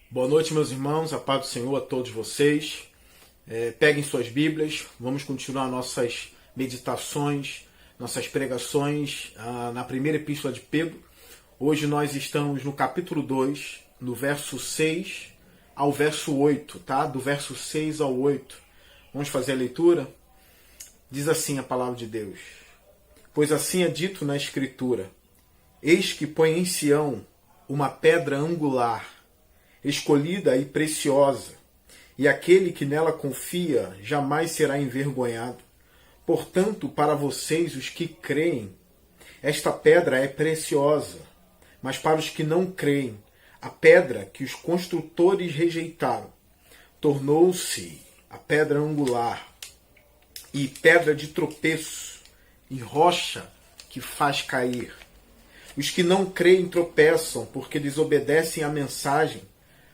Boa noite, meus irmãos, a paz do Senhor a todos vocês. Peguem suas Bíblias, vamos continuar nossas meditações, nossas pregações na primeira epístola de Pedro. Hoje nós estamos no capítulo 2, no verso 6 ao verso 8, tá? Do verso 6 ao 8. Vamos fazer a leitura? Diz assim a palavra de Deus: Pois assim é dito na Escritura: Eis que põe em Sião uma pedra angular, escolhida e preciosa, e aquele que nela confia jamais será envergonhado. Portanto, para vocês, os que creem, esta pedra é preciosa, mas para os que não creem, a pedra que os construtores rejeitaram tornou-se a pedra angular, e pedra de tropeço, e rocha que faz cair. Os que não creem tropeçam, porque desobedecem à mensagem,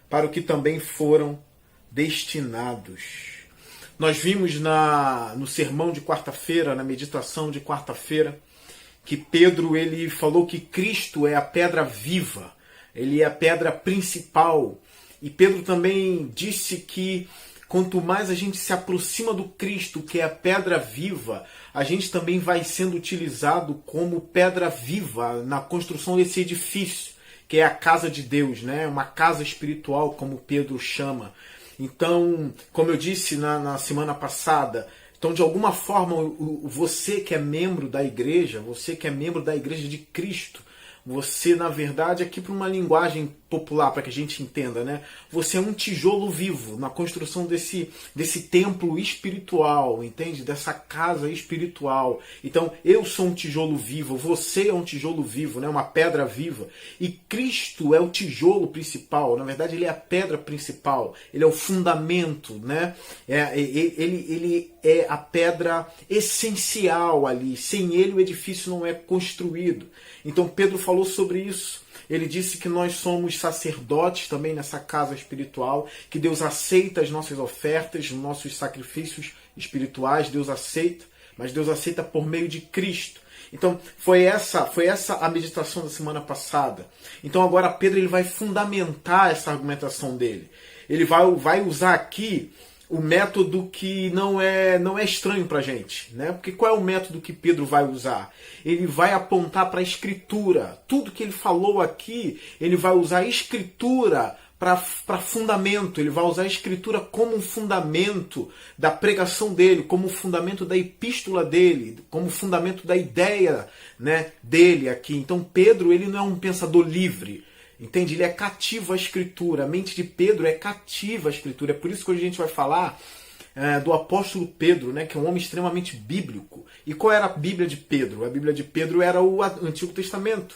para o que também foram destinados. Nós vimos no sermão de quarta-feira, na meditação de quarta-feira, que Pedro ele falou que Cristo é a pedra viva, ele é a pedra principal. E Pedro também disse que quanto mais a gente se aproxima do Cristo, que é a pedra viva, a gente também vai sendo utilizado como pedra viva na construção desse edifício, que é a casa de Deus, né? Uma casa espiritual, como Pedro chama. Então, como eu disse na semana passada, então de alguma forma você que é membro da igreja, você que é membro da igreja de Cristo, você, na verdade, aqui para uma linguagem popular, para que a gente entenda, né? Você é um tijolo vivo na construção desse templo espiritual, entende? Dessa casa espiritual. Então, eu sou um tijolo vivo, você é um tijolo vivo, né? Uma pedra viva. E Cristo é o tijolo principal. Na verdade, ele é a pedra principal. Ele é o fundamento, né? Ele é a pedra essencial ali. Sem ele, o edifício não é construído. Então, Pedro falou sobre isso. Ele disse que nós somos sacerdotes também nessa casa espiritual, que Deus aceita as nossas ofertas, os nossos sacrifícios espirituais, Deus aceita, mas Deus aceita por meio de Cristo. Então, foi essa a meditação da semana passada. Então, agora Pedro ele vai fundamentar essa argumentação dele. Ele vai usar aqui o método que não é estranho para a gente, né? Porque qual é o método que Pedro vai usar? Ele vai apontar para a Escritura. Tudo que ele falou aqui, ele vai usar a Escritura para fundamento. Ele vai usar a Escritura como um fundamento da pregação dele, como um fundamento da epístola dele, como fundamento da ideia, né, dele aqui. Então Pedro ele não é um pensador livre. Entende? Ele é cativo à Escritura. A mente de Pedro é cativa à Escritura. É por isso que hoje a gente vai falar do apóstolo Pedro, né, que é um homem extremamente bíblico. E qual era a Bíblia de Pedro? A Bíblia de Pedro era o Antigo Testamento.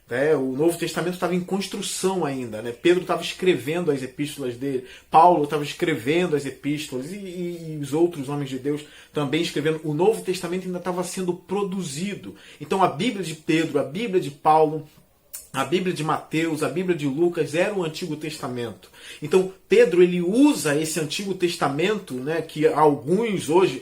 Né? O Novo Testamento estava em construção ainda. Né? Pedro estava escrevendo as epístolas dele. Paulo estava escrevendo as epístolas. E os outros homens de Deus também escrevendo. O Novo Testamento ainda estava sendo produzido. Então a Bíblia de Pedro, a Bíblia de Paulo, a Bíblia de Mateus, a Bíblia de Lucas era o Antigo Testamento. Então Pedro ele usa esse Antigo Testamento, né, que alguns hoje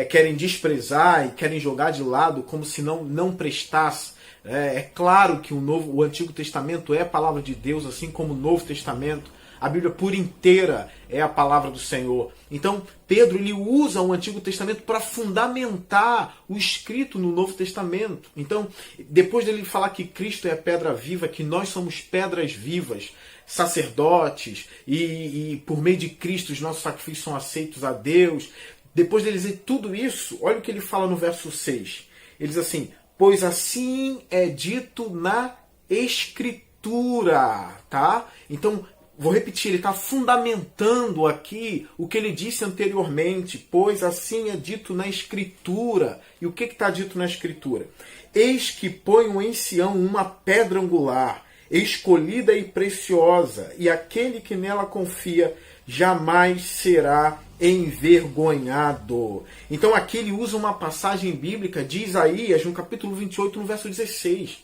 querem desprezar e querem jogar de lado como se não prestasse. É claro que o Antigo Testamento é a palavra de Deus, assim como o Novo Testamento. A Bíblia por inteira é a palavra do Senhor. Então, Pedro ele usa o Antigo Testamento para fundamentar o escrito no Novo Testamento. Então, depois dele falar que Cristo é a pedra viva, que nós somos pedras vivas, sacerdotes, e por meio de Cristo os nossos sacrifícios são aceitos a Deus. Depois dele dizer tudo isso, olha o que ele fala no verso 6. Ele diz assim: Pois assim é dito na Escritura. Tá? Então, vou repetir, ele está fundamentando aqui o que ele disse anteriormente, pois assim é dito na Escritura. E o que está dito na Escritura? Eis que ponho em Sião uma pedra angular, escolhida e preciosa, e aquele que nela confia jamais será envergonhado. Então aqui ele usa uma passagem bíblica de Isaías, no capítulo 28, no verso 16.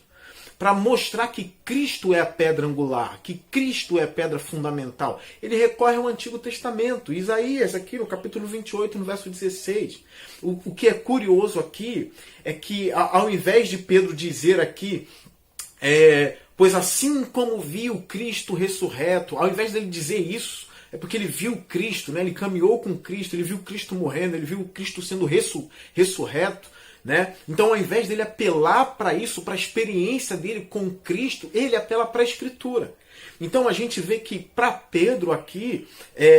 Para mostrar que Cristo é a pedra angular, que Cristo é a pedra fundamental. Ele recorre ao Antigo Testamento. Isaías, aqui no capítulo 28, no verso 16. O que é curioso aqui é que, ao invés de Pedro dizer aqui Pois assim como viu Cristo ressurreto, ao invés dele dizer isso, é porque ele viu Cristo, né? Ele caminhou com Cristo, ele viu Cristo morrendo, ele viu Cristo sendo ressurreto. Né? Então, ao invés dele apelar para isso, para a experiência dele com Cristo, ele apela para a Escritura. Então, a gente vê que para Pedro aqui,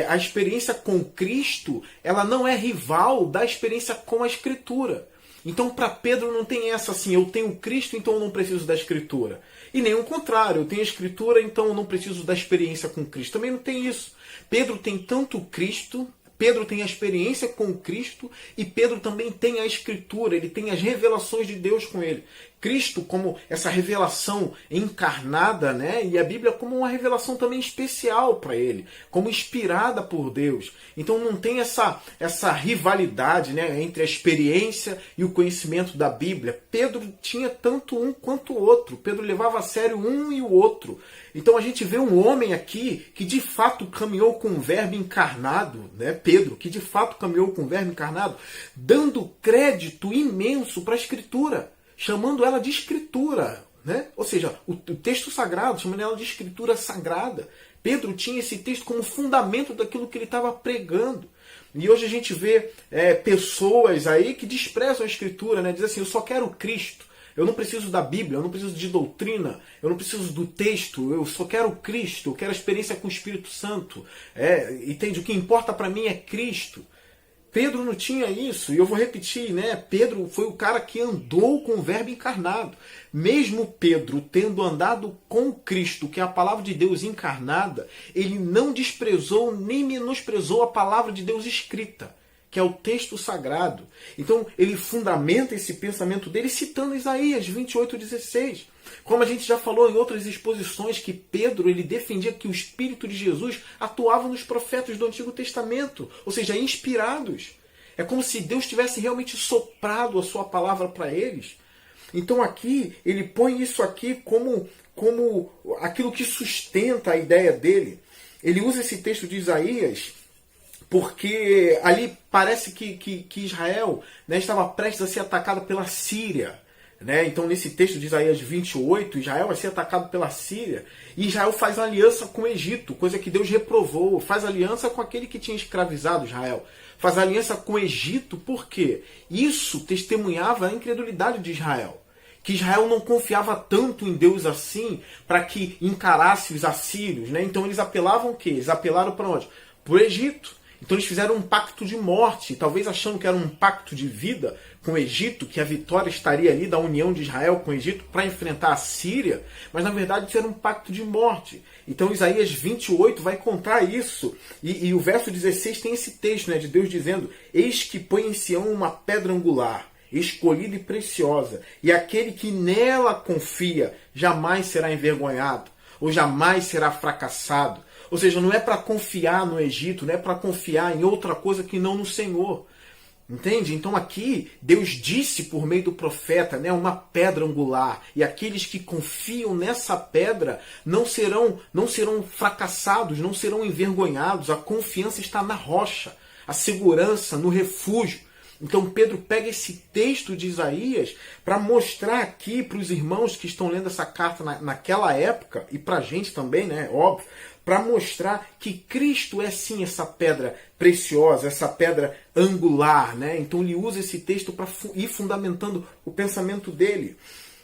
a experiência com Cristo, ela não é rival da experiência com a Escritura. Então, para Pedro não tem essa assim, eu tenho Cristo, então eu não preciso da Escritura. E nem o contrário, eu tenho a Escritura, então eu não preciso da experiência com Cristo. Também não tem isso. Pedro tem tanto Cristo, Pedro tem a experiência com Cristo e Pedro também tem a Escritura, ele tem as revelações de Deus com ele. Cristo como essa revelação encarnada, né? E a Bíblia como uma revelação também especial para ele, como inspirada por Deus. Então não tem essa rivalidade, né, entre a experiência e o conhecimento da Bíblia. Pedro tinha tanto um quanto o outro. Pedro levava a sério um e o outro. Então a gente vê um homem aqui que de fato caminhou com o Verbo encarnado, né? Pedro, que de fato caminhou com o Verbo encarnado, dando crédito imenso para a Escritura, chamando ela de Escritura, né? Ou seja, o texto sagrado, chamando ela de Escritura sagrada. Pedro tinha esse texto como fundamento daquilo que ele estava pregando. E hoje a gente vê pessoas aí que desprezam a Escritura, né? Diz assim, eu só quero Cristo. Eu não preciso da Bíblia, eu não preciso de doutrina, eu não preciso do texto, eu só quero Cristo, eu quero a experiência com o Espírito Santo. Entende? O que importa para mim é Cristo. Pedro não tinha isso, e eu vou repetir, né? Pedro foi o cara que andou com o Verbo encarnado. Mesmo Pedro tendo andado com Cristo, que é a palavra de Deus encarnada, ele não desprezou nem menosprezou a palavra de Deus escrita, que é o texto sagrado. Então ele fundamenta esse pensamento dele citando Isaías 28:16. Como a gente já falou em outras exposições, que Pedro ele defendia que o Espírito de Jesus atuava nos profetas do Antigo Testamento, ou seja, inspirados. É como se Deus tivesse realmente soprado a sua palavra para eles. Então aqui, ele põe isso aqui como aquilo que sustenta a ideia dele. Ele usa esse texto de Isaías porque ali parece que Israel, né, estava prestes a ser atacada pela Síria. Né? Então, nesse texto de Isaías 28, Israel vai ser atacado pela Síria. E Israel faz aliança com o Egito, coisa que Deus reprovou. Faz aliança com aquele que tinha escravizado Israel. Faz aliança com o Egito, por quê? Isso testemunhava a incredulidade de Israel. Que Israel não confiava tanto em Deus assim para que encarasse os assírios. Né? Então, eles apelavam o quê? Eles apelaram para onde? Para o Egito. Então eles fizeram um pacto de morte, talvez achando que era um pacto de vida com o Egito, que a vitória estaria ali da união de Israel com o Egito para enfrentar a Síria, mas na verdade isso era um pacto de morte. Então Isaías 28 vai contar isso, e o verso 16 tem esse texto, né, de Deus dizendo, eis que põe em Sião uma pedra angular, escolhida e preciosa, e aquele que nela confia jamais será envergonhado, ou jamais será fracassado. Ou seja, não é para confiar no Egito, não é para confiar em outra coisa que não no Senhor. Entende? Então aqui Deus disse por meio do profeta, né, uma pedra angular. E aqueles que confiam nessa pedra não serão fracassados, não serão envergonhados. A confiança está na rocha, a segurança no refúgio. Então Pedro pega esse texto de Isaías para mostrar aqui para os irmãos que estão lendo essa carta naquela época, e para a gente também, né, óbvio, para mostrar que Cristo é sim essa pedra preciosa, essa pedra angular. Né? Então ele usa esse texto para ir fundamentando o pensamento dele.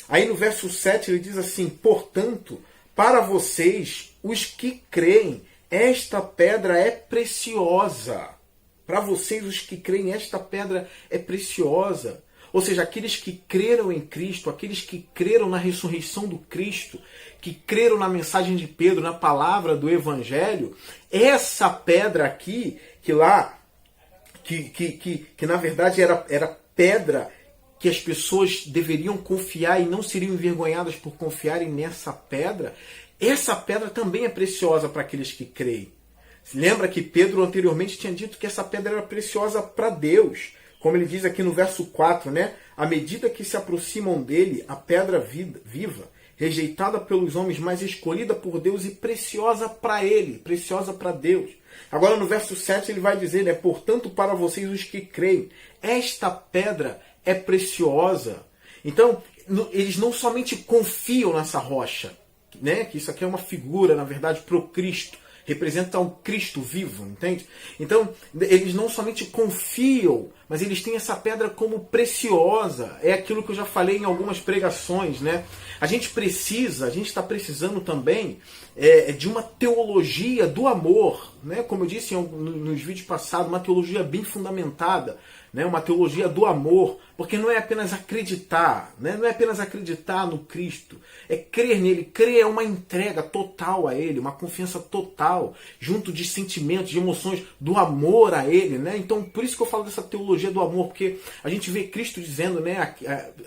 Aí no verso 7 ele diz assim, portanto, para vocês, os que creem, esta pedra é preciosa. Para vocês, os que creem, esta pedra é preciosa. Ou seja, aqueles que creram em Cristo, aqueles que creram na ressurreição do Cristo, que creram na mensagem de Pedro, na palavra do Evangelho, essa pedra aqui, que na verdade era pedra que as pessoas deveriam confiar e não seriam envergonhadas por confiarem nessa pedra, essa pedra também é preciosa para aqueles que creem. Lembra que Pedro anteriormente tinha dito que essa pedra era preciosa para Deus. Como ele diz aqui no verso 4, né? À medida que se aproximam dele, a pedra viva, rejeitada pelos homens, mas escolhida por Deus e preciosa para ele, preciosa para Deus. Agora no verso 7 ele vai dizer, né? Portanto, para vocês os que creem, esta pedra é preciosa. Então, eles não somente confiam nessa rocha, né? Que isso aqui é uma figura, na verdade, pro Cristo. Representa o Cristo vivo, entende? Então, eles não somente confiam, mas eles têm essa pedra como preciosa. É aquilo que eu já falei em algumas pregações, né? A gente está precisando também de uma teologia do amor, né? Como eu disse nos vídeos passados, uma teologia bem fundamentada, né? Uma teologia do amor, porque não é apenas acreditar, né? Não é apenas acreditar no Cristo, é crer nele. Crer é uma entrega total a ele, uma confiança total, junto de sentimentos, de emoções, do amor a ele, né? Então, por isso que eu falo dessa teologia do amor, porque a gente vê Cristo dizendo, né?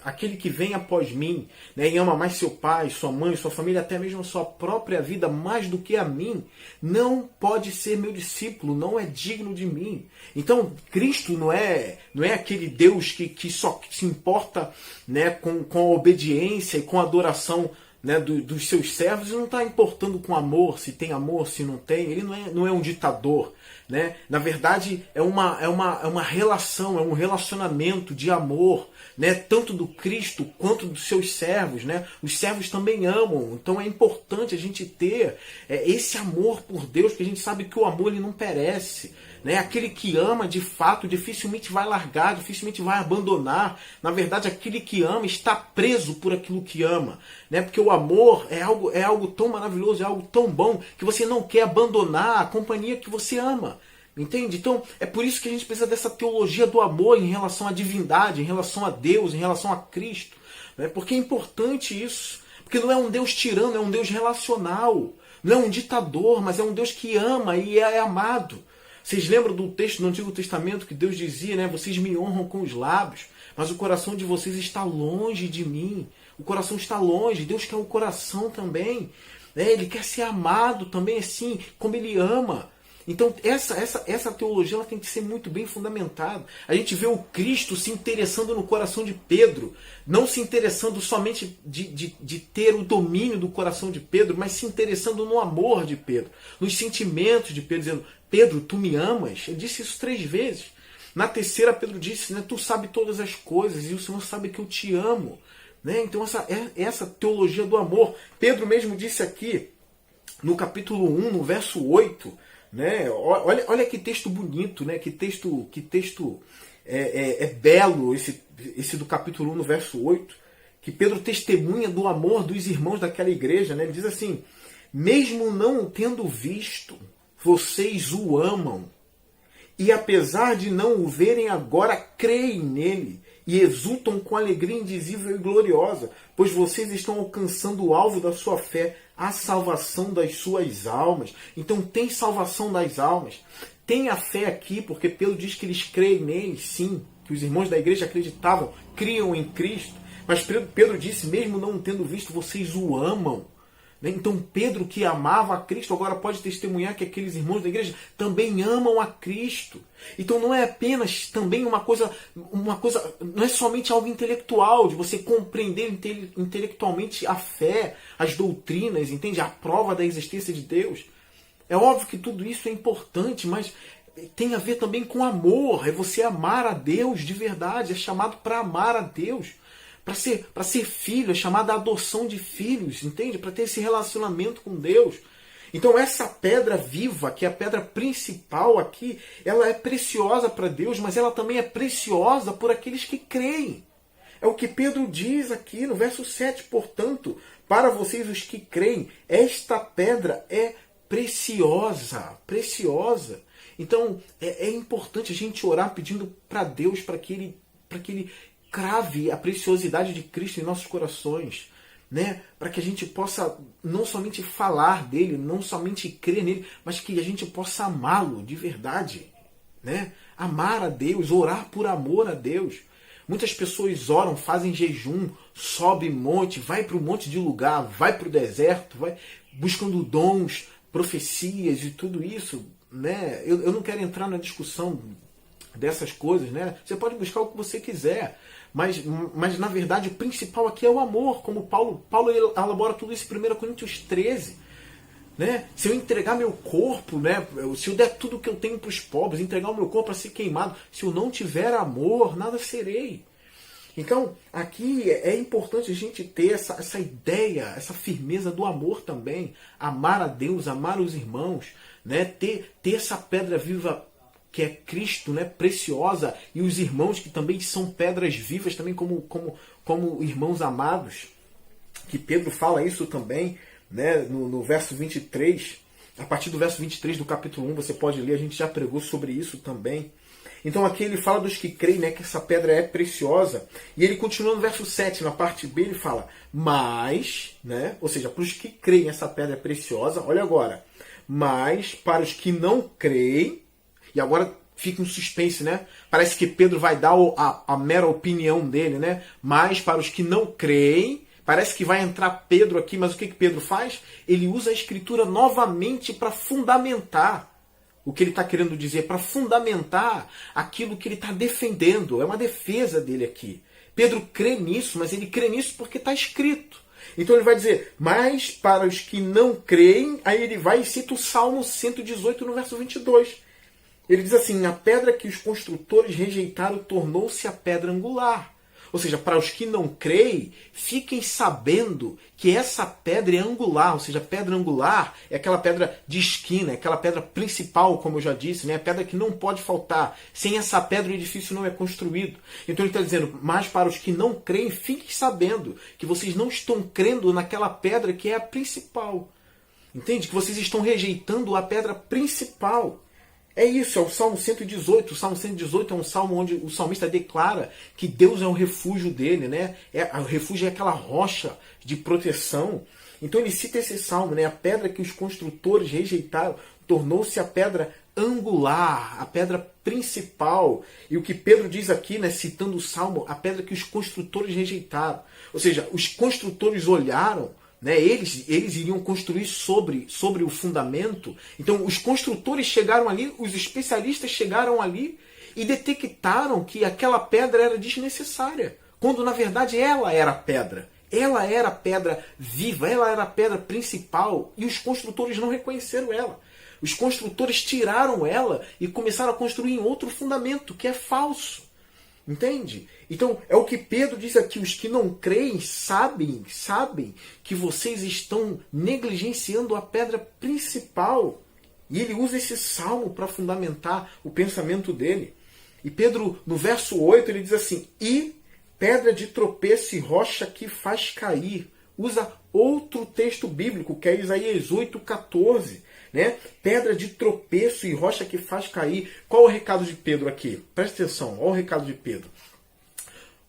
Aquele que vem após mim, né? E ama mais seu pai, sua mãe, sua família, até mesmo a sua própria vida, mais do que a mim, não pode ser meu discípulo, não é digno de mim. Então, Cristo não é aquele Deus que só se importa, né, com a obediência e com a adoração, né, dos seus servos, e não está importando com amor, se tem amor, se não tem. Ele não é um ditador, né? Na verdade, é uma relação, é um relacionamento de amor, né? Tanto do Cristo quanto dos seus servos, né? Os servos também amam, então é importante a gente ter esse amor por Deus, porque a gente sabe que o amor ele não perece. Né? Aquele que ama, de fato, dificilmente vai largar, dificilmente vai abandonar. Na verdade, aquele que ama está preso por aquilo que ama. Né? Porque o amor é algo tão maravilhoso, é algo tão bom, que você não quer abandonar a companhia que você ama. Entende? Então, é por isso que a gente precisa dessa teologia do amor em relação à divindade, em relação a Deus, em relação a Cristo. Né? Porque é importante isso. Porque não é um Deus tirano, é um Deus relacional. Não é um ditador, mas é um Deus que ama e é amado. Vocês lembram do texto do Antigo Testamento que Deus dizia, né? Vocês me honram com os lábios, mas o coração de vocês está longe de mim. O coração está longe. Deus quer o coração também. Né? Ele quer ser amado também, assim como Ele ama. Então essa teologia ela tem que ser muito bem fundamentada. A gente vê o Cristo se interessando no coração de Pedro, não se interessando somente de ter o domínio do coração de Pedro, mas se interessando no amor de Pedro, nos sentimentos de Pedro, dizendo: Pedro, tu me amas? Ele disse isso 3 vezes. Na terceira, Pedro disse, né, tu sabe todas as coisas e o Senhor sabe que eu te amo. Né? Então essa teologia do amor. Pedro mesmo disse aqui, no capítulo 1, no verso 8, né? Olha que texto bonito, né? Que texto belo, esse do capítulo 1, no verso 8, que Pedro testemunha do amor dos irmãos daquela igreja. Né? Ele diz assim: mesmo não o tendo visto, vocês o amam, e apesar de não o verem agora, creem nele e exultam com alegria indizível e gloriosa, pois vocês estão alcançando o alvo da sua fé, a salvação das suas almas. Então tem salvação das almas. Tem a fé aqui, porque Pedro diz que eles creem nele, sim, que os irmãos da igreja acreditavam, criam em Cristo. Mas Pedro disse, mesmo não tendo visto, vocês o amam. Então Pedro, que amava a Cristo, agora pode testemunhar que aqueles irmãos da igreja também amam a Cristo. Então não é apenas também uma coisa, não é somente algo intelectual, de você compreender intelectualmente a fé, as doutrinas, entende? A prova da existência de Deus. É óbvio que tudo isso é importante, mas tem a ver também com amor. É você amar a Deus de verdade, é chamado para amar a Deus. Para ser filho, é chamada a adoção de filhos, entende? Para ter esse relacionamento com Deus. Então essa pedra viva, que é a pedra principal aqui, ela é preciosa para Deus, mas ela também é preciosa por aqueles que creem. É o que Pedro diz aqui no verso 7. Portanto, para vocês os que creem, esta pedra é preciosa, preciosa. Então é importante a gente orar pedindo para Deus para que ele crave a preciosidade de Cristo em nossos corações, né? Para que a gente possa não somente falar dele, não somente crer nele, mas que a gente possa amá-lo de verdade, né? Amar a Deus, orar por amor a Deus. Muitas pessoas oram, fazem jejum, sobe monte, vai para um monte de lugar, vai para o deserto, vai buscando dons, profecias e tudo isso, né? Eu não quero entrar na discussão dessas coisas, né? Você pode buscar o que você quiser, mas na verdade o principal aqui é o amor, como Paulo elabora tudo isso em 1 Coríntios 13. Né? Se eu entregar meu corpo, né? Se eu der tudo que eu tenho para os pobres, entregar o meu corpo para ser queimado, se eu não tiver amor, nada serei. Então, aqui é importante a gente ter essa ideia, essa firmeza do amor também. Amar a Deus, amar os irmãos, né? Ter essa pedra viva que é Cristo, né? Preciosa, e os irmãos que também são pedras vivas, também como irmãos amados. Que Pedro fala isso também, né? No verso 23. A partir do verso 23 do capítulo 1, você pode ler, a gente já pregou sobre isso também. Então aqui ele fala dos que creem, né, que essa pedra é preciosa. E ele continua no verso 7, na parte B, ele fala, mas, né, ou seja, para os que creem essa pedra é preciosa, olha agora, mas para os que não creem, e agora fica um suspense, né? Parece que Pedro vai dar a mera opinião dele, né? Mas para os que não creem, parece que vai entrar Pedro aqui, mas o que Pedro faz? Ele usa a Escritura novamente para fundamentar o que ele está querendo dizer, para fundamentar aquilo que ele está defendendo. É uma defesa dele aqui. Pedro crê nisso, mas ele crê nisso porque está escrito. Então ele vai dizer, mas para os que não creem, aí ele vai e cita o Salmo 118 no verso 22. Ele diz assim, a pedra que os construtores rejeitaram tornou-se a pedra angular. Ou seja, para os que não creem, fiquem sabendo que essa pedra é angular. Ou seja, a pedra angular é aquela pedra de esquina, é aquela pedra principal, como eu já disse, né? A pedra que não pode faltar. Sem essa pedra o edifício não é construído. Então ele está dizendo, mas para os que não creem, fiquem sabendo que vocês não estão crendo naquela pedra que é a principal. Entende? Que vocês estão rejeitando a pedra principal. É isso, é o Salmo 118. O Salmo 118 é um salmo onde o salmista declara que Deus é o refúgio dele, né? O refúgio é aquela rocha de proteção. Então ele cita esse salmo, né? A pedra que os construtores rejeitaram tornou-se a pedra angular, a pedra principal. E o que Pedro diz aqui, né, citando o salmo, a pedra que os construtores rejeitaram. Ou seja, os construtores olharam, né, eles iriam construir sobre o fundamento. Então os construtores chegaram ali, os especialistas chegaram ali e detectaram que aquela pedra era desnecessária, quando na verdade ela era a pedra. Ela era a pedra viva, ela era a pedra principal, e os construtores não reconheceram ela. Os construtores tiraram ela e começaram a construir em outro fundamento, que é falso. Entende? Então, é o que Pedro diz aqui, os que não creem sabem que vocês estão negligenciando a pedra principal. E ele usa esse salmo para fundamentar o pensamento dele. E Pedro, no verso 8, ele diz assim, e pedra de tropeço e rocha que faz cair. Usa outro texto bíblico, que é Isaías 8,14. Né? Pedra de tropeço e rocha que faz cair. Qual é o recado de Pedro aqui? Presta atenção, olha o recado de Pedro.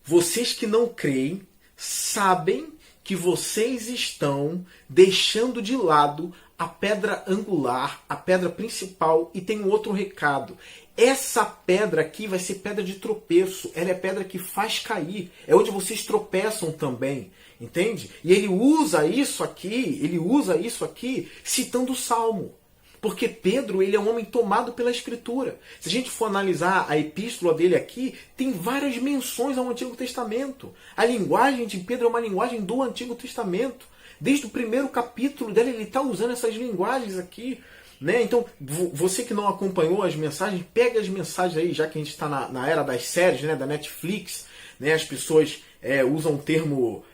Vocês que não creem, sabem que vocês estão deixando de lado a pedra angular, a pedra principal, e tem um outro recado. Essa pedra aqui vai ser pedra de tropeço, ela é pedra que faz cair, é onde vocês tropeçam também, entende? E ele usa isso aqui citando o Salmo. Porque Pedro, ele é um homem tomado pela Escritura. Se a gente for analisar a epístola dele aqui, tem várias menções ao Antigo Testamento. A linguagem de Pedro é uma linguagem do Antigo Testamento. Desde o primeiro capítulo dele, ele está usando essas linguagens aqui. Né? Então, você que não acompanhou as mensagens, pega as mensagens aí, já que a gente está na era das séries, né, da Netflix. Né? As pessoas usam o termo...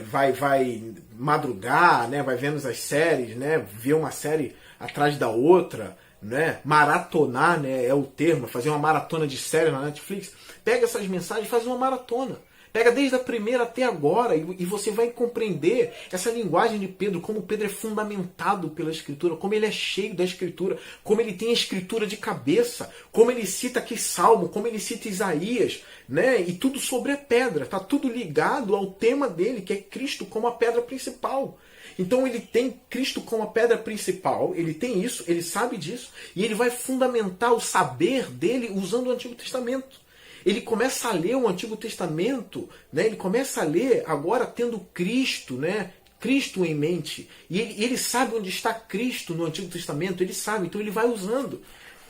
vai madrugar, né? Vai vendo as séries, né? Ver uma série atrás da outra, né? Maratonar, né? É o termo, fazer uma maratona de séries na Netflix. Pega essas mensagens e faz uma maratona. Pega desde a primeira até agora e você vai compreender essa linguagem de Pedro, como Pedro é fundamentado pela Escritura, como ele é cheio da Escritura, como ele tem a Escritura de cabeça, como ele cita aqui Salmo, como ele cita Isaías, né? E tudo sobre a pedra, está tudo ligado ao tema dele, que é Cristo como a pedra principal. Então ele tem Cristo como a pedra principal, ele tem isso, ele sabe disso, e ele vai fundamentar o saber dele usando o Antigo Testamento. Ele começa a ler o Antigo Testamento, né? Ele começa a ler agora tendo Cristo, né? Cristo em mente. E ele sabe onde está Cristo no Antigo Testamento, ele sabe, então ele vai usando.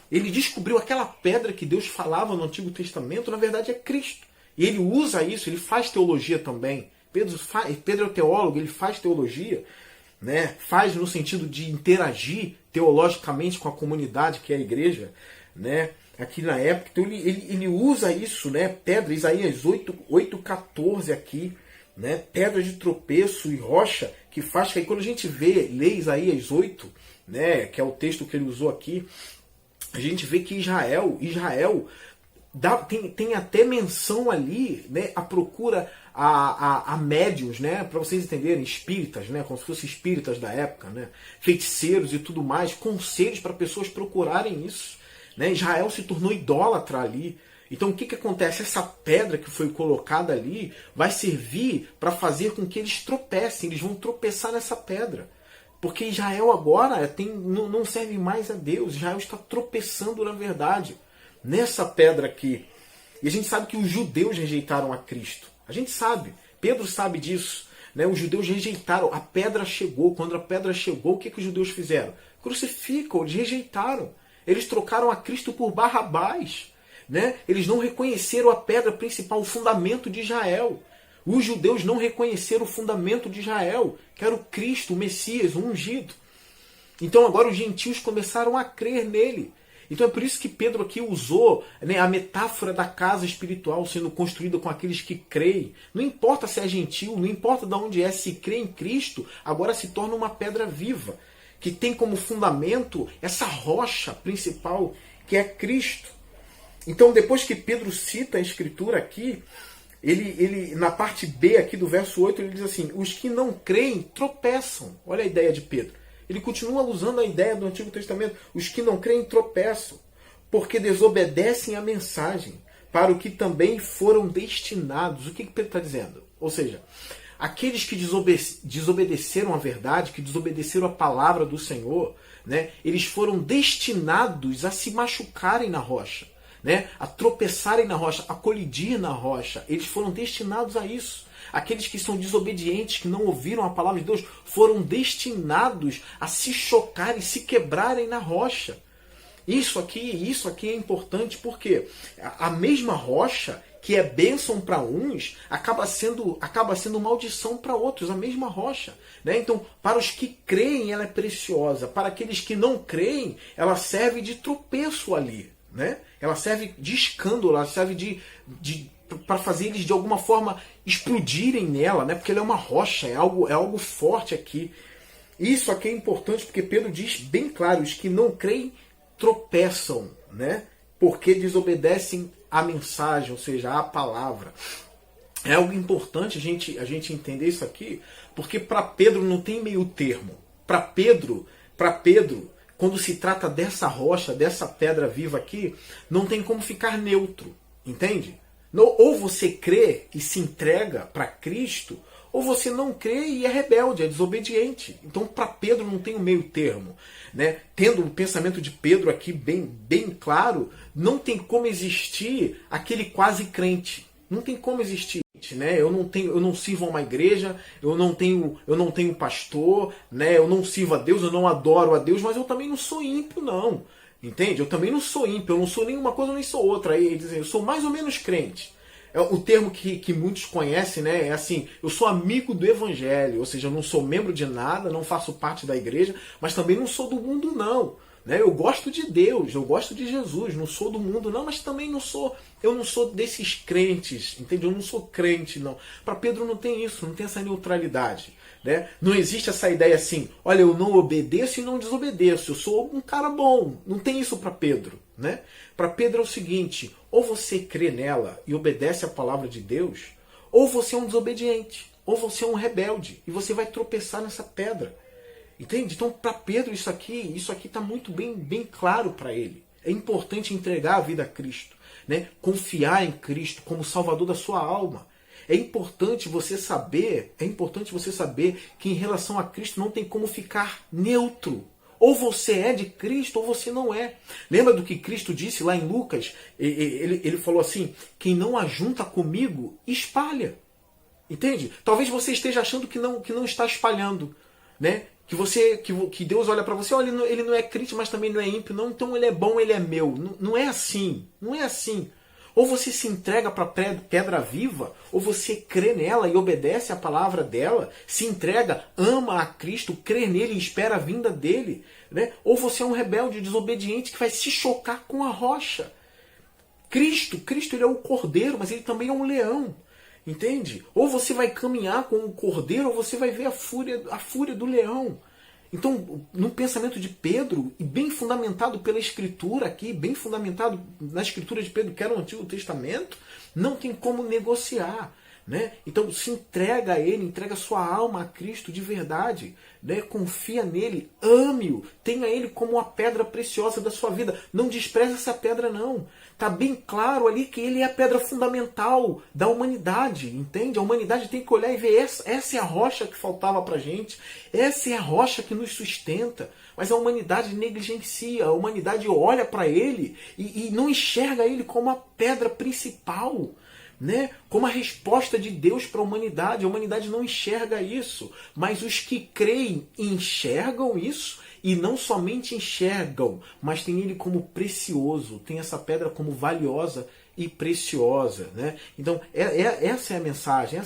Ele descobriu aquela pedra que Deus falava no Antigo Testamento, na verdade é Cristo. E ele usa isso, ele faz teologia também. Pedro é o teólogo, ele faz teologia, né? Faz no sentido de interagir teologicamente com a comunidade que é a igreja, né? aqui na época. Então ele usa isso, né? Pedra, Isaías 8:14 aqui, né? Pedra de tropeço e rocha que faz. Que aí quando a gente lê Isaías 8, né? Que é o texto que ele usou aqui, a gente vê que Israel tem até menção ali, né? A procura a médiuns, né? Para vocês entenderem, espíritas, né? Como se fossem espíritas da época, né? Feiticeiros e tudo mais, conselhos para pessoas procurarem isso, né? Israel se tornou idólatra ali. Então o que acontece? Essa pedra que foi colocada ali vai servir para fazer com que eles tropecem, eles vão tropeçar nessa pedra. Porque Israel agora não serve mais a Deus, Israel está tropeçando na verdade, nessa pedra aqui. E a gente sabe que os judeus rejeitaram a Cristo. A gente sabe, Pedro sabe disso, né? Os judeus rejeitaram, a pedra chegou. Quando a pedra chegou, o que os judeus fizeram? Crucificam, eles rejeitaram. Eles trocaram a Cristo por Barrabás, né? Eles não reconheceram a pedra principal, o fundamento de Israel. Os judeus não reconheceram o fundamento de Israel, que era o Cristo, o Messias, o ungido. Então agora os gentios começaram a crer nele. Então é por isso que Pedro aqui usou, né, a metáfora da casa espiritual sendo construída com aqueles que creem. Não importa se é gentil, não importa de onde é, se crê em Cristo, agora se torna uma pedra viva, que tem como fundamento essa rocha principal, que é Cristo. Então depois que Pedro cita a Escritura aqui, ele na parte B aqui do verso 8, ele diz assim, os que não creem tropeçam. Olha a ideia de Pedro. Ele continua usando a ideia do Antigo Testamento. Os que não creem tropeçam, porque desobedecem a mensagem, para o que também foram destinados. O que Pedro está dizendo? Ou seja, aqueles que desobedeceram a verdade, que desobedeceram a palavra do Senhor, né, eles foram destinados a se machucarem na rocha, né, a tropeçarem na rocha, a colidir na rocha. Eles foram destinados a isso. Aqueles que são desobedientes, que não ouviram a palavra de Deus, foram destinados a se chocar e se quebrarem na rocha. Isso aqui é importante porque a mesma rocha que é bênção para uns, acaba sendo maldição para outros, a mesma rocha, né? Então, para os que creem, ela é preciosa. Para aqueles que não creem, ela serve de tropeço ali, né? Ela serve de escândalo, ela serve para fazer eles de alguma forma explodirem nela, né? Porque ela é uma rocha, é algo forte aqui. Isso aqui é importante porque Pedro diz bem claro, os que não creem tropeçam, né? Porque desobedecem a mensagem, ou seja, a palavra. É algo importante a gente entender isso aqui, porque para Pedro não tem meio termo. Para Pedro, quando se trata dessa rocha, dessa pedra viva aqui, não tem como ficar neutro, entende? Ou você crê e se entrega para Cristo, ou você não crê e é rebelde, é desobediente. Então, para Pedro não tem um meio termo, né? Tendo o pensamento de Pedro aqui bem claro, não tem como existir aquele quase crente. Não tem como existir, né? Eu não sirvo a uma igreja, eu não tenho pastor, né? Eu não sirvo a Deus, eu não adoro a Deus, mas eu também não sou ímpio, não. Entende? Eu também não sou ímpio, eu não sou nenhuma coisa nem sou outra. Aí dizem, eu sou mais ou menos crente. O termo que muitos conhecem, né, é assim, eu sou amigo do Evangelho, ou seja, eu não sou membro de nada, não faço parte da igreja, mas também não sou do mundo, não. Né? Eu gosto de Deus, eu gosto de Jesus, não sou do mundo, não, mas também eu não sou desses crentes, entende? Eu não sou crente, não. Para Pedro não tem isso, não tem essa neutralidade. Né? Não existe essa ideia assim, olha, eu não obedeço e não desobedeço, eu sou um cara bom. Não tem isso para Pedro. Né? Para Pedro é o seguinte, ou você crê nela e obedece a palavra de Deus, ou você é um desobediente, ou você é um rebelde, e você vai tropeçar nessa pedra. Entende? Então, para Pedro, isso aqui está muito bem claro para ele. É importante entregar a vida a Cristo, né? Confiar em Cristo como Salvador da sua alma. É importante você saber que em relação a Cristo não tem como ficar neutro. Ou você é de Cristo ou você não é. Lembra do que Cristo disse lá em Lucas? Ele falou assim, quem não ajunta comigo, espalha. Entende? Talvez você esteja achando que não está espalhando, né? Que Deus olha para você, olha, ele não é crente, mas também não é ímpio, não, então ele é bom, ele é meu. Não é assim, não é assim. Ou você se entrega para a pedra viva, ou você crê nela e obedece a palavra dela, se entrega, ama a Cristo, crê nele e espera a vinda dele. Né? Ou você é um rebelde desobediente que vai se chocar com a rocha. Cristo ele é o cordeiro, mas ele também é um leão. Entende? Ou você vai caminhar com o cordeiro, ou você vai ver a fúria do leão. Então, no pensamento de Pedro, e bem fundamentado pela Escritura aqui, bem fundamentado na Escritura de Pedro, que era o Antigo Testamento, não tem como negociar. Né? Então se entrega a Ele, entrega a sua alma a Cristo de verdade, né? Confia nele, ame-o, tenha Ele como a pedra preciosa da sua vida, não despreze essa pedra não. Está bem claro ali que Ele é a pedra fundamental da humanidade, entende? A humanidade tem que olhar e ver, essa é a rocha que faltava para a gente, essa é a rocha que nos sustenta. Mas a humanidade negligencia, a humanidade olha para Ele e não enxerga Ele como a pedra principal, né? Como a resposta de Deus para a humanidade não enxerga isso, mas os que creem enxergam isso, e não somente enxergam, mas tem ele como precioso, tem essa pedra como valiosa e preciosa, né? Então essa é a mensagem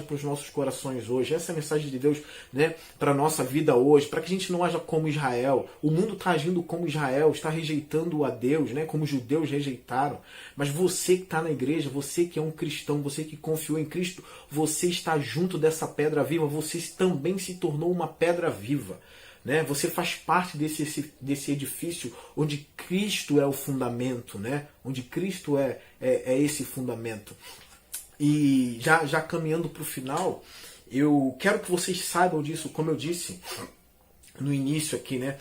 para os nossos corações hoje, essa é a mensagem de Deus, né, para a nossa vida hoje, para que a gente não haja como Israel. O mundo está agindo como Israel, está rejeitando a Deus, né, como os judeus rejeitaram. Mas você que está na igreja, você que é um cristão, você que confiou em Cristo, você está junto dessa pedra viva, você também se tornou uma pedra viva. Né? Você faz parte desse edifício onde Cristo é o fundamento, né? Onde Cristo é esse fundamento. E já caminhando para o final, eu quero que vocês saibam disso, como eu disse no início aqui, né?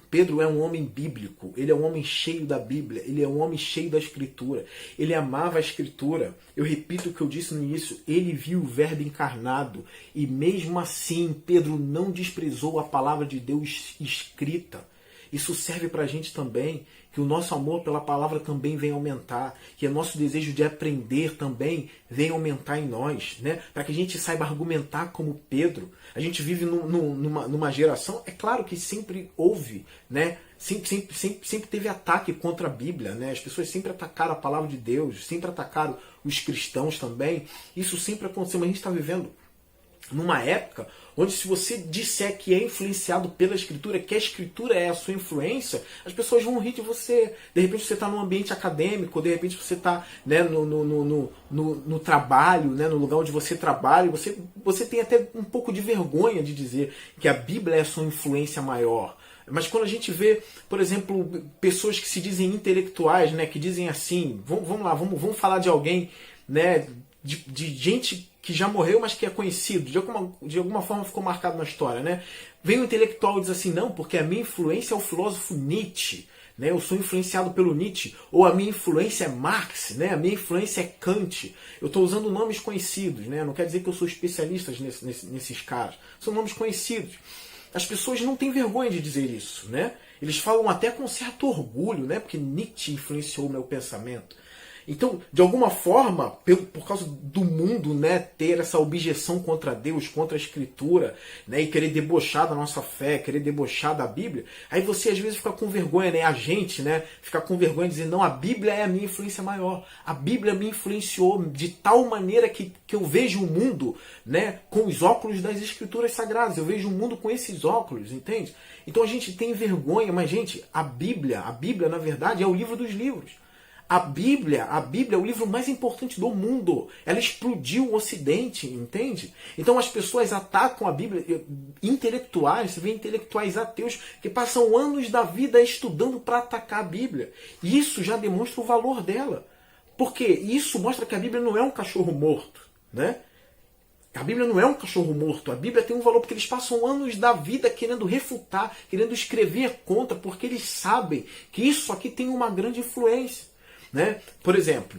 Pedro é um homem bíblico, ele é um homem cheio da Bíblia, ele é um homem cheio da Escritura, ele amava a Escritura. Eu repito o que eu disse no início, ele viu o Verbo encarnado e mesmo assim Pedro não desprezou a palavra de Deus escrita. Isso serve para a gente também, que o nosso amor pela palavra também venha aumentar, que o nosso desejo de aprender também venha aumentar em nós, né? Para que a gente saiba argumentar como Pedro. A gente vive numa geração, é claro que sempre houve, né? Sempre teve ataque contra a Bíblia, né? As pessoas sempre atacaram a palavra de Deus, sempre atacaram os cristãos também. Isso sempre aconteceu, mas a gente está vivendo numa época onde, se você disser que é influenciado pela Escritura, que a Escritura é a sua influência, as pessoas vão rir de você. De repente você está num ambiente acadêmico, de repente você está, né, no trabalho, né, no lugar onde você trabalha, você tem até um pouco de vergonha de dizer que a Bíblia é a sua influência maior. Mas quando a gente vê, por exemplo, pessoas que se dizem intelectuais, né, que dizem assim, vamos lá, vamos falar de alguém, né, de gente que já morreu, mas que é conhecido, de alguma forma ficou marcado na história, né? Vem um intelectual e diz assim, não, porque a minha influência é o filósofo Nietzsche, né? Eu sou influenciado pelo Nietzsche, ou a minha influência é Marx, né? A minha influência é Kant. Eu estou usando nomes conhecidos, né? Não quer dizer que eu sou especialista nesses caras, são nomes conhecidos. As pessoas não têm vergonha de dizer isso, né? Eles falam até com certo orgulho, né? Porque Nietzsche influenciou o meu pensamento. Então, de alguma forma, por causa do mundo, né, ter essa objeção contra Deus, contra a Escritura, né, e querer debochar da nossa fé, querer debochar da Bíblia, aí você às vezes fica com vergonha, né, a gente, né, fica com vergonha de dizer, não, a Bíblia é a minha influência maior. A Bíblia me influenciou de tal maneira que eu vejo o mundo, né, com os óculos das Escrituras Sagradas. Eu vejo o mundo com esses óculos, entende? Então a gente tem vergonha, mas, gente, a Bíblia, na verdade, é o livro dos livros. A Bíblia é o livro mais importante do mundo. Ela explodiu o Ocidente, entende? Então as pessoas atacam a Bíblia, intelectuais, você vê intelectuais ateus que passam anos da vida estudando para atacar a Bíblia. E isso já demonstra o valor dela. Porque isso mostra que a Bíblia não é um cachorro morto, né? A Bíblia não é um cachorro morto. A Bíblia tem um valor porque eles passam anos da vida querendo refutar, querendo escrever contra, porque eles sabem que isso aqui tem uma grande influência. Né? Por exemplo,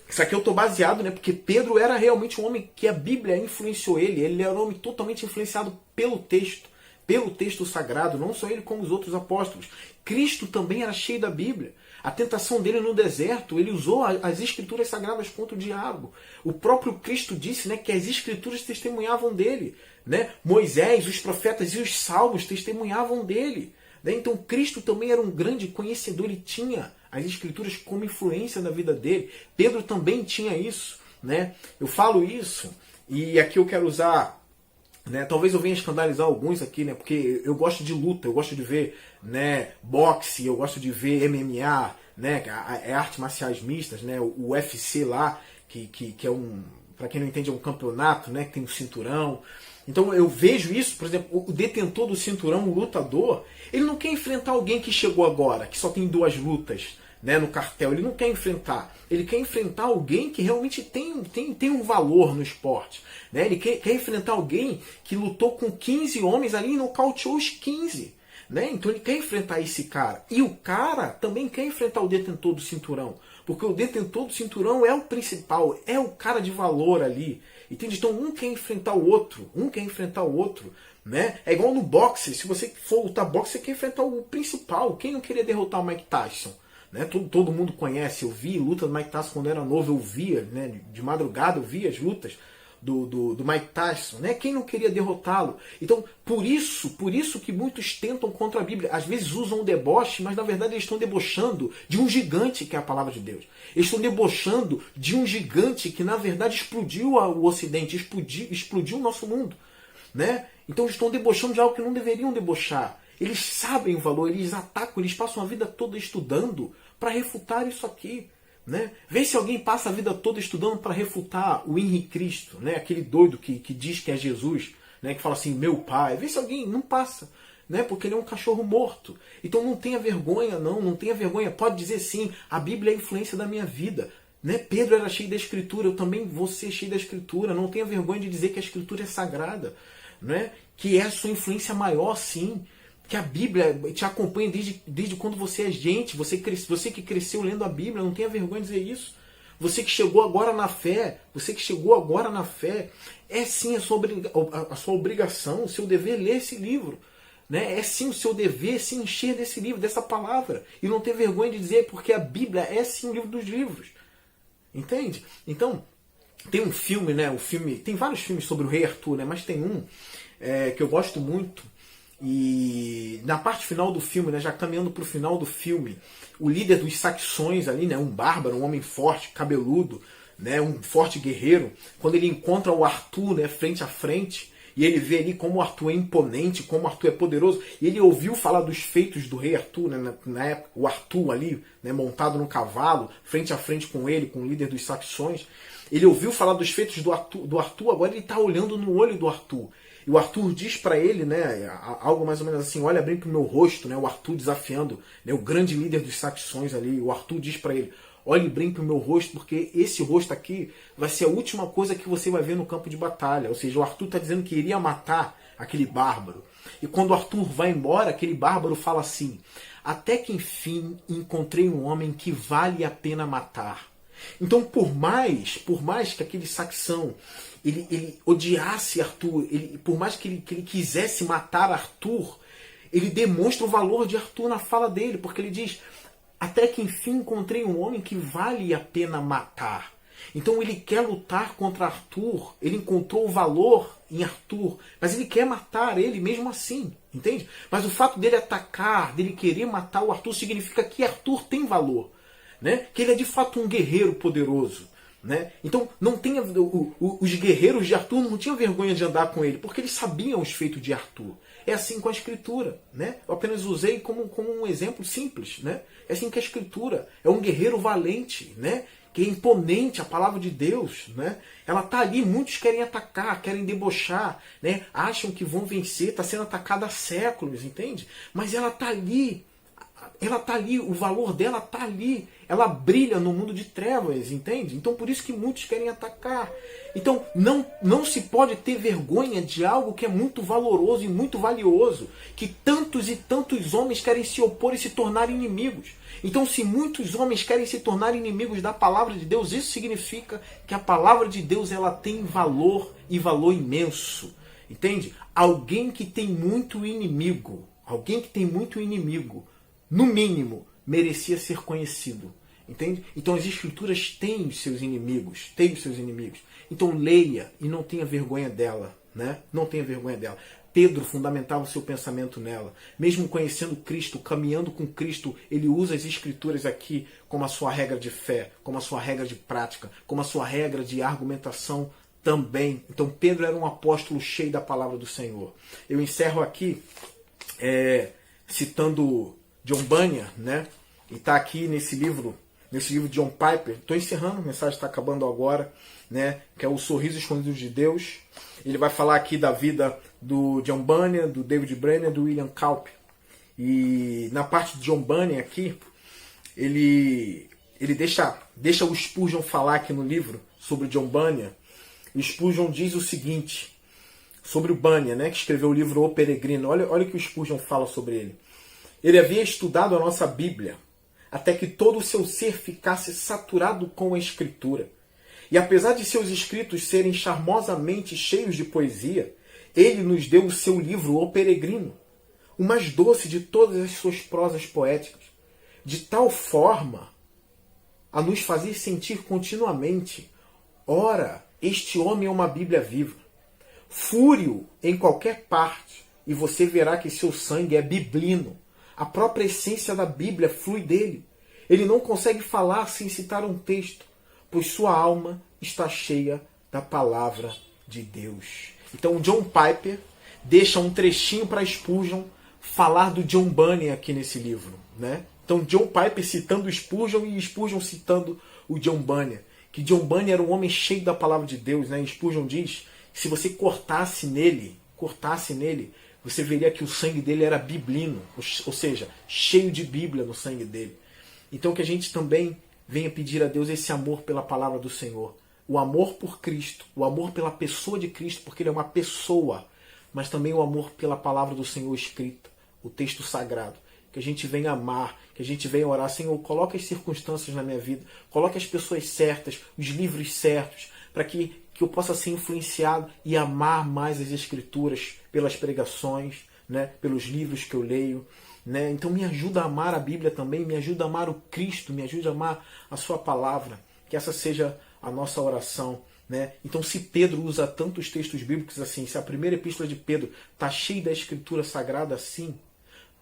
isso aqui eu estou baseado, né, porque Pedro era realmente um homem que a Bíblia influenciou ele. Ele era um homem totalmente influenciado pelo texto sagrado, não só ele como os outros apóstolos. Cristo também era cheio da Bíblia. A tentação dele no deserto, ele usou as Escrituras Sagradas contra o diabo. O próprio Cristo disse, né, que as Escrituras testemunhavam dele. Né? Moisés, os profetas e os salmos testemunhavam dele. Né? Então Cristo também era um grande conhecedor, ele tinha as Escrituras como influência na vida dele. Pedro também tinha isso. Né? Eu falo isso, e aqui eu quero usar né? Talvez eu venha escandalizar alguns aqui, né? Porque eu gosto de luta, eu gosto de ver, né, boxe, eu gosto de ver MMA, né? É arte marciais mistas, né? O UFC lá, que é um, para quem não entende, é um campeonato, né? Que tem um cinturão. Então eu vejo isso, por exemplo, o detentor do cinturão, o lutador, ele não quer enfrentar alguém que chegou agora, que só tem 2 lutas, né, no cartel. Ele não quer enfrentar. Ele quer enfrentar alguém que realmente tem um valor no esporte. Né? Ele quer enfrentar alguém que lutou com 15 homens ali e nocauteou os 15. Né? Então ele quer enfrentar esse cara. E o cara também quer enfrentar o detentor do cinturão. Porque o detentor do cinturão é o principal, é o cara de valor ali. Entende? Então um quer enfrentar o outro. Um quer enfrentar o outro. Né? É igual no boxe. Se você for lutar boxe, você quer enfrentar o principal. Quem não queria derrotar o Mike Tyson? Né? Todo mundo conhece. Eu vi luta do Mike Tyson quando eu era novo. Eu via, né? De madrugada, eu via as lutas do Mike Tyson, né? Quem não queria derrotá-lo? Então, por isso que muitos tentam contra a Bíblia. Às vezes usam o deboche, mas na verdade eles estão debochando de um gigante que é a palavra de Deus. Eles estão debochando de um gigante que na verdade explodiu o Ocidente, explodiu o nosso mundo, né? Então eles estão debochando de algo que não deveriam debochar. Eles sabem o valor, eles atacam, eles passam a vida toda estudando para refutar isso aqui. Né? Vê se alguém passa a vida toda estudando para refutar o Henri Cristo, né? Aquele doido que diz que é Jesus, né? Que fala assim, meu pai. Vê se alguém não passa, né? Porque ele é um cachorro morto. Então não tenha vergonha, não tenha vergonha. Pode dizer sim, a Bíblia é a influência da minha vida. Né? Pedro era cheio da Escritura, eu também vou ser cheio da Escritura. Não tenha vergonha de dizer que a Escritura é sagrada, né? Que é a sua influência maior, sim. Que a Bíblia te acompanha desde quando você é gente, você que cresceu lendo a Bíblia, não tenha vergonha de dizer isso. Você que chegou agora na fé, é sim a sua obrigação, o seu dever ler esse livro. Né? É sim o seu dever se encher desse livro, dessa palavra. E não ter vergonha de dizer, porque a Bíblia é sim o livro dos livros. Entende? Então, tem um filme, né? Tem vários filmes sobre o rei Arthur, né? Mas tem um que eu gosto muito. E na parte final do filme, né, já caminhando para o final do filme, o líder dos saxões ali, né, um bárbaro, um homem forte, cabeludo, né, um forte guerreiro, quando ele encontra o Arthur, né, frente a frente, e ele vê ali como o Arthur é imponente, como o Arthur é poderoso, e ele ouviu falar dos feitos do rei Arthur, né, na época, o Arthur ali, né, montado no cavalo, frente a frente com ele, com o líder dos saxões, ele ouviu falar dos feitos do Arthur, agora ele está olhando no olho do Arthur. E o Arthur diz para ele, né, algo mais ou menos assim, olha bem pro meu rosto, né, o Arthur desafiando, né, o grande líder dos saxões ali, o Arthur diz para ele, olhe bem pro meu rosto, porque esse rosto aqui vai ser a última coisa que você vai ver no campo de batalha. Ou seja, o Arthur está dizendo que iria matar aquele bárbaro. E quando o Arthur vai embora, aquele bárbaro fala assim, até que enfim encontrei um homem que vale a pena matar. Então, por mais que aquele saxão ele odiasse Arthur, por mais que ele quisesse matar Arthur, ele demonstra o valor de Arthur na fala dele, porque ele diz, até que enfim encontrei um homem que vale a pena matar. Então ele quer lutar contra Arthur, ele encontrou o valor em Arthur, mas ele quer matar ele mesmo assim, entende? Mas o fato dele atacar, dele querer matar o Arthur, significa que Arthur tem valor, né? Que ele é de fato um guerreiro poderoso. Né? Então não tenha, os guerreiros de Arthur não tinham vergonha de andar com ele, porque eles sabiam os feitos de Arthur. É assim com a Escritura. Né? Eu apenas usei como um exemplo simples. Né? É assim que a Escritura é um guerreiro valente, né? Que é imponente, a palavra de Deus. Né? Ela está ali, muitos querem atacar, querem debochar, né? Acham que vão vencer, está sendo atacada há séculos, entende? Mas ela está ali. Ela está ali, o valor dela está ali. Ela brilha no mundo de trevas, entende? Então por isso que muitos querem atacar. Então não se pode ter vergonha de algo que é muito valoroso e muito valioso. Que tantos e tantos homens querem se opor e se tornar inimigos. Então se muitos homens querem se tornar inimigos da palavra de Deus, isso significa que a palavra de Deus ela tem valor e valor imenso. Entende? Alguém que tem muito inimigo, no mínimo, merecia ser conhecido. Entende? Então as Escrituras têm os seus inimigos. Então leia e não tenha vergonha dela. Né? Não tenha vergonha dela. Pedro fundamentava o seu pensamento nela. Mesmo conhecendo Cristo, caminhando com Cristo, ele usa as Escrituras aqui como a sua regra de fé, como a sua regra de prática, como a sua regra de argumentação também. Então Pedro era um apóstolo cheio da palavra do Senhor. Eu encerro aqui citando John Bunyan, né? E está aqui nesse livro de John Piper. Estou encerrando, a mensagem está acabando agora, né? Que é O Sorriso Escondido de Deus. Ele vai falar aqui da vida do John Bunyan, do David Brainerd, do William Cowper. E na parte de John Bunyan aqui, ele deixa o Spurgeon falar aqui no livro sobre John Bunyan. O Spurgeon diz o seguinte sobre o Bunyan, né, que escreveu o livro O Peregrino. Olha o que o Spurgeon fala sobre ele. Ele havia estudado a nossa Bíblia até que todo o seu ser ficasse saturado com a Escritura. E apesar de seus escritos serem charmosamente cheios de poesia, ele nos deu o seu livro O Peregrino, o mais doce de todas as suas prosas poéticas, de tal forma a nos fazer sentir continuamente: ora, este homem é uma Bíblia viva. Fure-o em qualquer parte e você verá que seu sangue é biblino. A própria essência da Bíblia flui dele. Ele não consegue falar sem citar um texto, pois sua alma está cheia da palavra de Deus. Então John Piper deixa um trechinho para Spurgeon falar do John Bunyan aqui nesse livro, né? Então John Piper citando Spurgeon e Spurgeon citando o John Bunyan. Que John Bunyan era um homem cheio da palavra de Deus, né? E Spurgeon diz que se você cortasse nele, você veria que o sangue dele era biblino, ou seja, cheio de Bíblia no sangue dele. Então que a gente também venha pedir a Deus esse amor pela palavra do Senhor. O amor por Cristo, o amor pela pessoa de Cristo, porque ele é uma pessoa, mas também o amor pela palavra do Senhor escrita, o texto sagrado. Que a gente venha amar, que a gente venha orar: Senhor, coloque as circunstâncias na minha vida, coloque as pessoas certas, os livros certos, para que eu possa ser influenciado e amar mais as Escrituras pelas pregações, né, pelos livros que eu leio. Né? Então me ajuda a amar a Bíblia também, me ajuda a amar o Cristo, me ajuda a amar a sua palavra. Que essa seja a nossa oração. Né? Então se Pedro usa tantos textos bíblicos assim, se a primeira epístola de Pedro está cheia da Escritura Sagrada assim,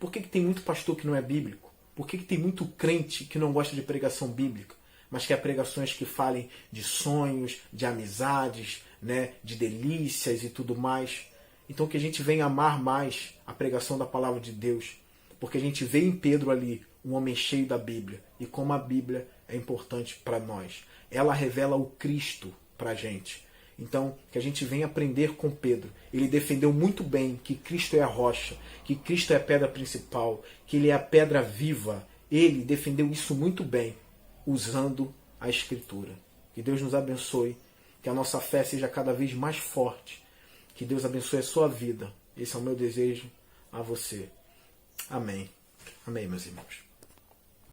por que tem muito pastor que não é bíblico? Por que tem muito crente que não gosta de pregação bíblica, mas quer pregações que falem de sonhos, de amizades, né, de delícias e tudo mais? Então que a gente venha amar mais a pregação da palavra de Deus, porque a gente vê em Pedro ali um homem cheio da Bíblia, e como a Bíblia é importante para nós. Ela revela o Cristo para a gente. Então, que a gente venha aprender com Pedro. Ele defendeu muito bem que Cristo é a rocha, que Cristo é a pedra principal, que ele é a pedra viva. Ele defendeu isso muito bem, usando a Escritura. Que Deus nos abençoe, que a nossa fé seja cada vez mais forte. Que Deus abençoe a sua vida. Esse é o meu desejo a você. Amém. Amém, meus irmãos.